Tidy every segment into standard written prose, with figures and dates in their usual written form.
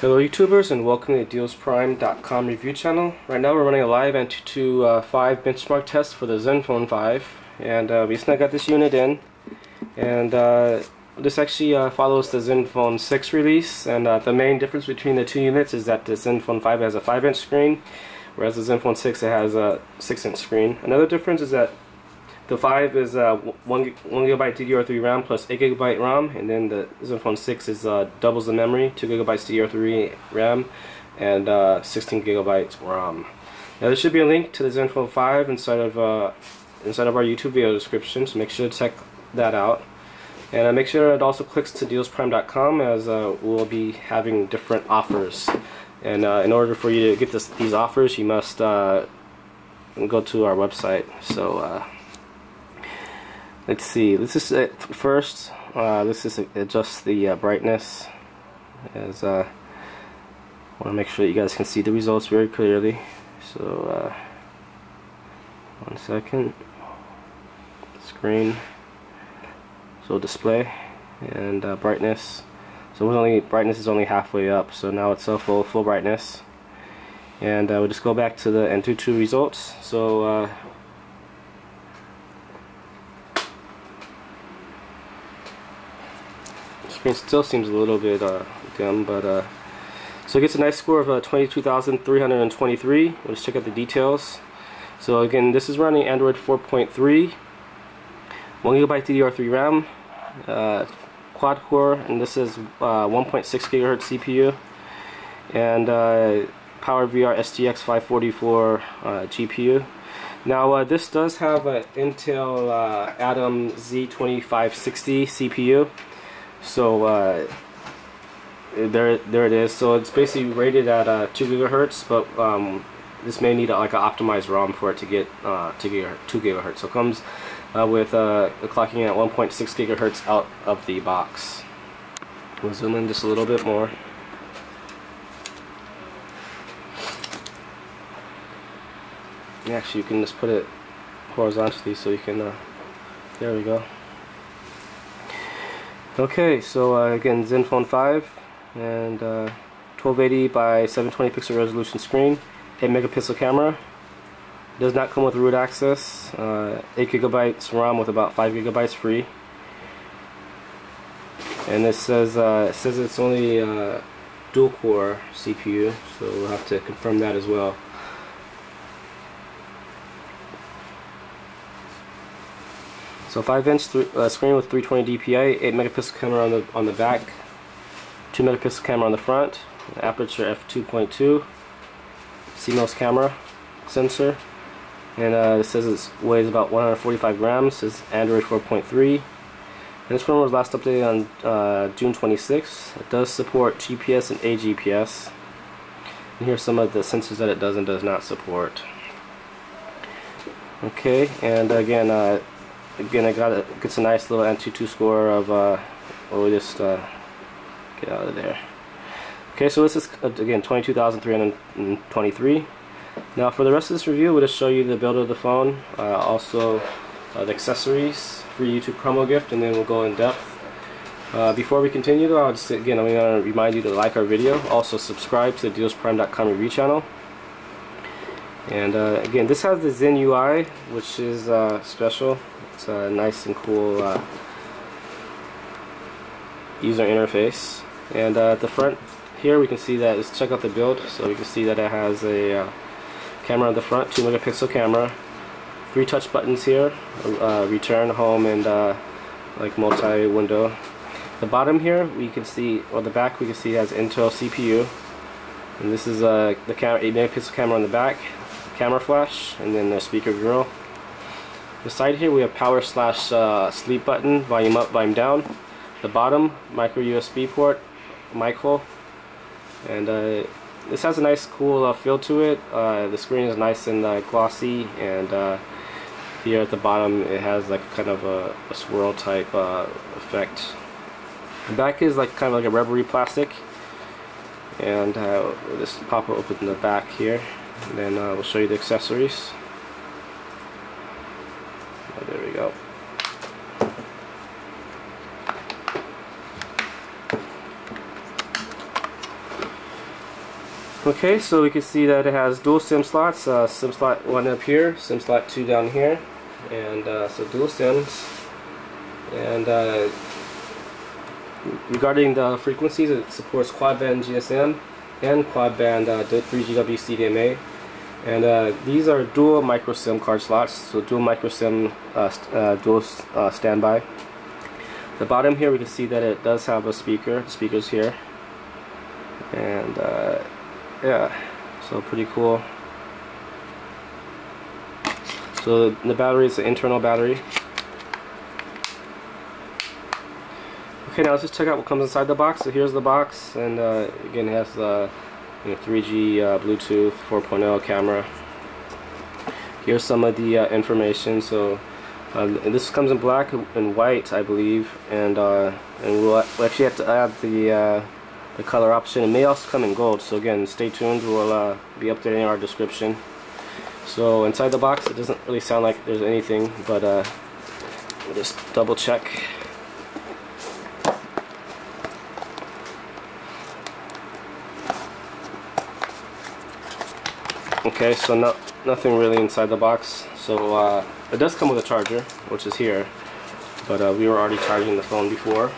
Hello YouTubers, and welcome to the dealsprime.com review channel. Right now we're running a live Antutu 5 benchmark test for the ZenFone 5, and we just now got this unit in, and this actually follows the ZenFone 6 release, and the main difference between the two units is that the ZenFone 5 has a 5-inch screen, whereas the ZenFone 6 it has a 6-inch screen. Another difference is that the 5 is 1 GB DDR3 RAM plus 8 GB ROM, and then the ZenFone 6 is doubles the memory, 2 GB DDR3 RAM and 16 GB ROM. Now there should be a link to the ZenFone 5 inside of our YouTube video description, so make sure to check that out. And make sure it also clicks to dealsprime.com, as we'll be having different offers. And in order for you to get these offers, you must go to our website. So let's see. Let's just first. Let's just adjust the brightness, as I want to make sure that you guys can see the results very clearly. So 1 second. Screen. So display and brightness. So brightness is only halfway up. So now it's full brightness. And we'll just go back to the Antutu results. So screen still seems a little bit dim, but so it gets a nice score of 22,323. We'll just check out the details. So again, this is running Android 4.3, 1 GB DDR3 RAM, quad core, and this is 1.6 GHz CPU, and PowerVR SGX 544 GPU. Now this does have an Intel Atom Z2560 CPU. So there it is. So it's basically rated at 2 GHz, but this may need like an optimized ROM for it to get 2 GHz. So it comes with clocking at 1.6 GHz out of the box. We'll zoom in just a little bit more. Actually, you can just put it horizontally so you can. There we go. Okay, so again, ZenFone 5 and 1280 by 720 pixel resolution screen, 8 megapixel camera. Does not come with root access. 8 GB ROM with about 5 GB free. And it says it's only dual core CPU, so we'll have to confirm that as well. So 5-inch screen with 320 dpi, 8 megapixel camera on the back, 2 megapixel camera on the front, aperture f2.2, CMOS camera sensor, and it says it weighs about 145 grams. It's Android 4.3, and this firmware was last updated on June 26. It does support GPS and AGPS, and here's some of the sensors that it does and does not support. Okay, and again, it gets a nice little Antutu score of, we'll just get out of there. Okay, so this is again 22,323. Now for the rest of this review, we'll just show you the build of the phone, also the accessories for YouTube promo gift, and then we'll go in depth. Before we continue though, I'm going to remind you to like our video, also subscribe to the dealsprime.com review channel. And again, this has the Zen UI, which is special. It's a nice and cool user interface. And at the front here, we can see that. Let's check out the build. So we can see that it has a camera on the front, 2 megapixel camera, 3 touch buttons here, return, home, and like multi-window. The bottom here, we can see, or the back, we can see it has Intel CPU. And this is the 8 megapixel camera on the back, camera flash, and then the speaker grill. The side here we have power/sleep button, volume up, volume down. The bottom, micro USB port, mic hole, and this has a nice cool feel to it. The screen is nice and glossy, and here at the bottom it has like kind of a swirl type effect. The back is like kind of like a rubbery plastic, and we'll just pop it open the back here, and then we'll show you the accessories. There we go. Okay, so we can see that it has dual SIM slots, SIM slot 1 up here, SIM slot 2 down here, and so dual SIMs. And regarding the frequencies, it supports quad band GSM and quad band 3GW CDMA. And these are dual micro SIM card slots, so dual micro SIM, dual standby. The bottom here we can see that it does have a speaker. The speaker's here, and yeah, so pretty cool. So the battery is an internal battery. Okay, now let's just check out what comes inside the box. So here's the box, and again it has the 3G Bluetooth 4.0 camera. Here's some of the information. So this comes in black and white, I believe, and we'll actually have to add the color option. It may also come in gold, so again, stay tuned. We'll be updating our description. So inside the box, it doesn't really sound like there's anything, but we'll just double check. Okay, so nothing really inside the box. So it does come with a charger, which is here, but we were already charging the phone before.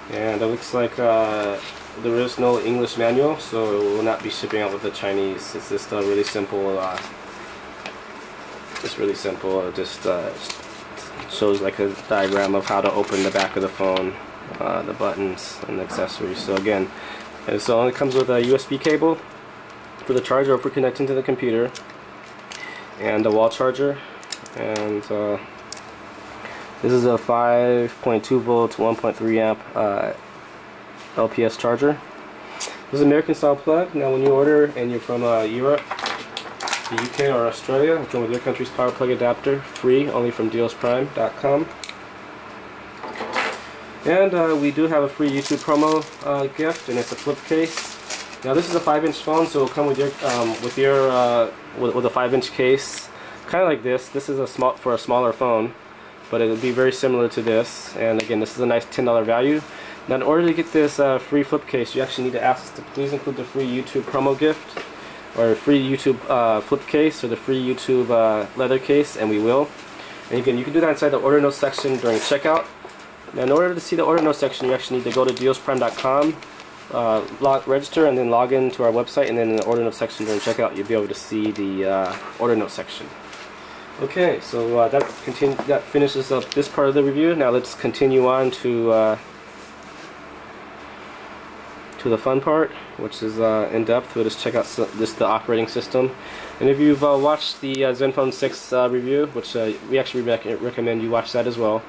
And it looks like there is no English manual, so it will not be shipping out with the Chinese. It's just really simple. It's really simple. It just shows like a diagram of how to open the back of the phone, the buttons and the accessories. So again, it only comes with a USB cable for the charger or for connecting to the computer, and a wall charger. And this is a 5.2 volt 1.3 amp LPS charger. This is an American style plug. Now when you order and you're from Europe, the UK or Australia, it comes with your country's power plug adapter, free, only from dealsprime.com. And we do have a free YouTube promo gift, and it's a flip case. Now this is a 5-inch phone, so it'll come with your with a 5-inch case, kind of like this. This is for a smaller phone, but it will be very similar to this. And again, this is a nice $10 value. Now in order to get this free flip case, you actually need to ask us to please include the free YouTube promo gift, or free YouTube flip case, or the free YouTube leather case, and we will. And again, you can do that inside the order notes section during checkout. Now in order to see the order notes section, you actually need to go to dealsprime.com, register, and then log in to our website, and then in the order notes section during checkout you'll be able to see the order notes section. Okay, so that finishes up this part of the review. Now let's continue on to the fun part, which is in depth. We'll just check out the operating system. And if you've watched the ZenFone 6 review, which we actually recommend you watch that as well,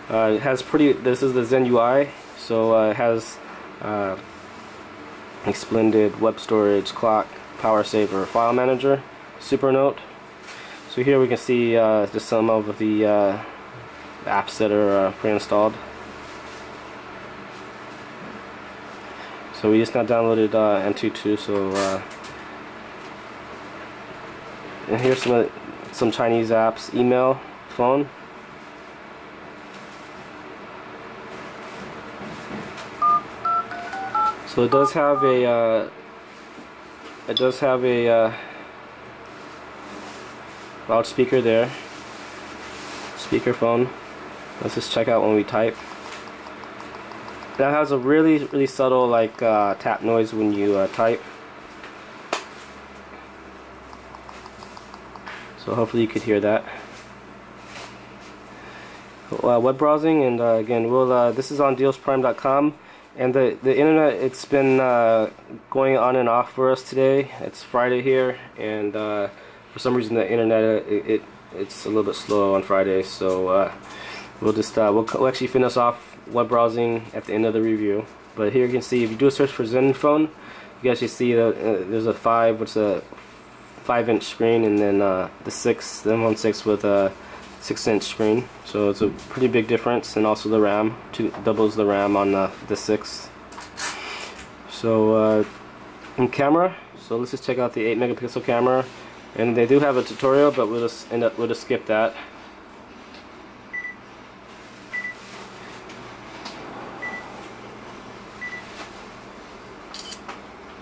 it has this is the Zen UI, so it has a splendid web storage, clock, power saver, file manager, super note. So here we can see just some of the apps that are pre-installed. So we just now downloaded Antutu. So and here's some Chinese apps: email, phone. So it does have a loudspeaker there, speakerphone. Let's just check out when we type. That has a really subtle like tap noise when you type. So hopefully you could hear that. Web browsing, and again, this is on dealsprime.com. And the internet, it's been going on and off for us today. It's Friday here, and for some reason the internet it's a little bit slow on Friday. So we'll actually finish off web browsing at the end of the review. But here you can see, if you do a search for ZenFone, you can actually see there's a 5-inch screen, and then the ZenFone 6 with a 6-inch screen. So it's a pretty big difference, and also the RAM, doubles the RAM on the 6. So in camera, so let's just check out the 8-megapixel camera, and they do have a tutorial, but we'll just skip that.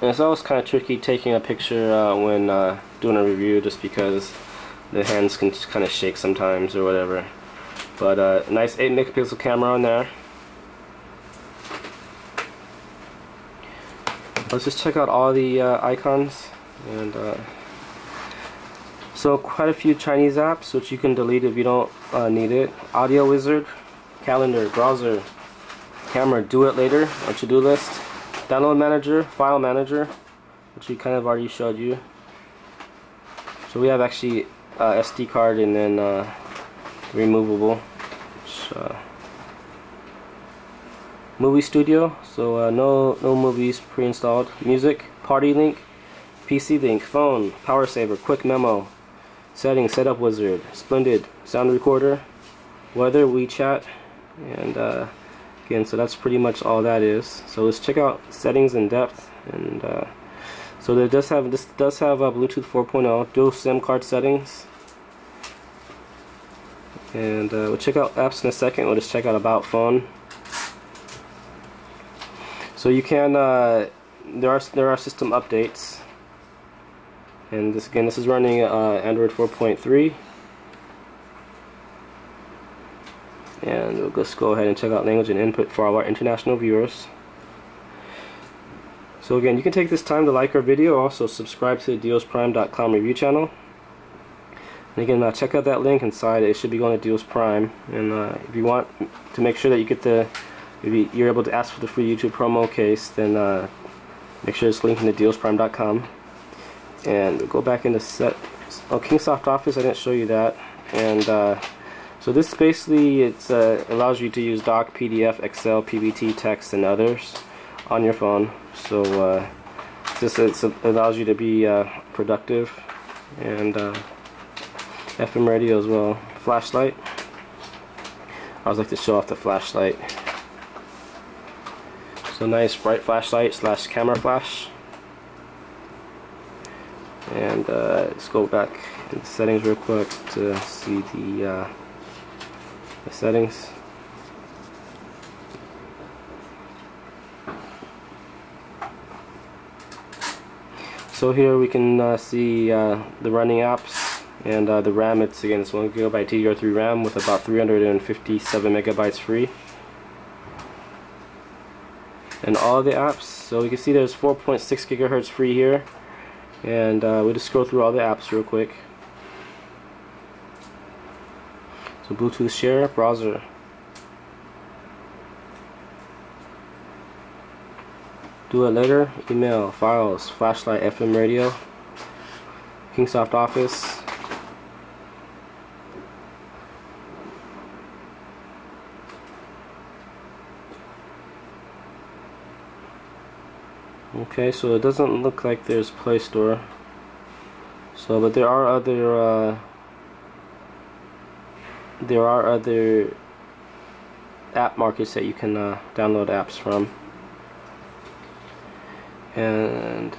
And it's always kind of tricky taking a picture when doing a review, just because the hands can kind of shake sometimes or whatever. But nice 8 megapixel camera on there. Let's just check out all the icons. And so quite a few Chinese apps which you can delete if you don't need it. Audio Wizard, Calendar, Browser, Camera, Do It Later, or To-Do List, Download Manager, File Manager, which we kind of already showed you. So we have actually SD card and then removable. Which, Movie Studio, so no movies pre-installed. Music, Party Link, PC Link, Phone, Power Saver, Quick Memo, Settings, Setup Wizard, Splendid, Sound Recorder, Weather, WeChat, and again, so that's pretty much all that is. So let's check out settings in depth. And so this does have Bluetooth 4.0, dual SIM card settings. And we'll check out apps in a second. We'll just check out About Phone. So you can there are system updates, and this is running Android 4.3. And we'll just go ahead and check out language and input for all our international viewers. So again, you can take this time to like our video. Also subscribe to the dealsprime.com review channel. And again, check out that link inside. It should be going to Deals Prime. And if you want to make sure that you get if you're able to ask for the free YouTube promo case, then make sure it's linked in the dealsprime.com. And we'll go back into Kingsoft Office. I didn't show you that. And so this basically allows you to use Doc, PDF, Excel, PPT, text, and others on your phone. So it allows you to be productive. And FM radio as well. Flashlight. I always like to show off the flashlight. So nice bright flashlight / camera flash. And let's go back in the settings real quick to see the settings. So here we can see the running apps. And the RAM, it's 1 GB DDR3 RAM with about 357 megabytes free. And all the apps, so we can see there's 4.6 gigahertz free here. And we'll just scroll through all the apps real quick. So Bluetooth share, browser. Do It Later, email, files, flashlight, FM radio, Kingsoft Office. Okay, so it doesn't look like there's Play Store. So, but there are other app markets that you can download apps from. And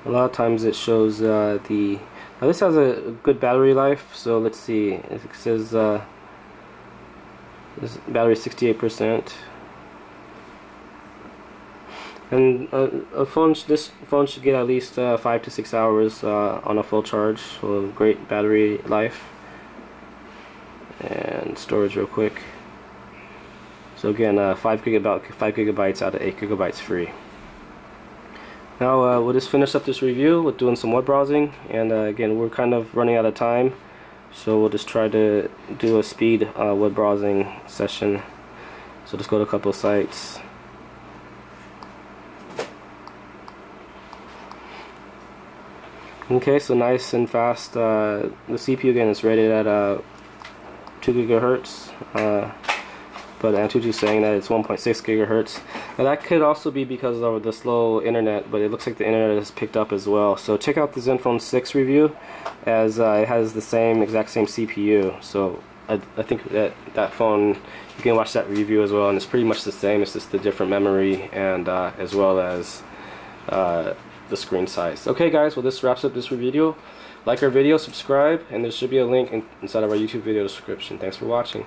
a lot of times it shows now this has a good battery life. So let's see, it says this battery 68%, and this phone should get at least 5 to 6 hours on a full charge. So great battery life. And storage real quick. So again, 5 gigabytes out of 8 gigabytes free. Now we'll just finish up this review with doing some web browsing, and again, we're kind of running out of time, so we'll just try to do a speed web browsing session. So just go to a couple of sites. Okay, so nice and fast. The CPU again is rated at 2 gigahertz, but Antutu's saying that it's 1.6 gigahertz. Now that could also be because of the slow internet, but it looks like the internet has picked up as well. So check out the ZenFone 6 review, as it has the exact same CPU. So I think that phone, you can watch that review as well, and it's pretty much the same. It's just the different memory and as well as the screen size. Okay guys, well this wraps up this video. Like our video, subscribe, and there should be a link inside of our YouTube video description. Thanks for watching.